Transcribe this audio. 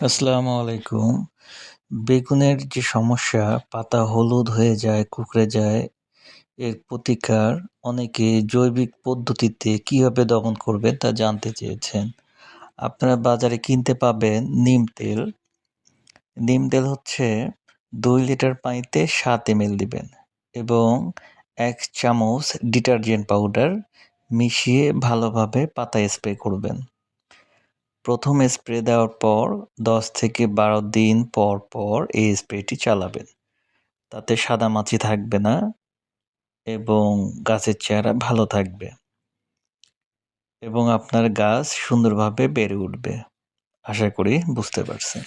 আসসালামু আলাইকুম। বেগুনের যে সমস্যা, পাতা হলুদ হয়ে যায়, কুঁকড়ে যায়, এর প্রতিকার অনেকে জৈবিক পদ্ধতিতে কিভাবে দমন করবেন তা জানতে চেয়েছেন। আপনারা বাজারে কিনতে পাবেন নিম তেল। নিম তেল হচ্ছে ২ লিটার পানিতে ৭ ml দিবেন এবং ১ চামচ ডিটারজেন্ট পাউডার মিশিয়ে ভালোভাবে পাতায় স্প্রে করবেন। প্রথম স্প্রে দেওয়ার পর ১০ থেকে ১২ দিন পর পর এই স্প্রেটি চালাবেন। তাতে সাদামাছি থাকবে না এবং গাছের চেহারা ভালো থাকবে এবং আপনার গাছ সুন্দরভাবে বেড়ে উঠবে। আশা করি বুঝতে পারছেন।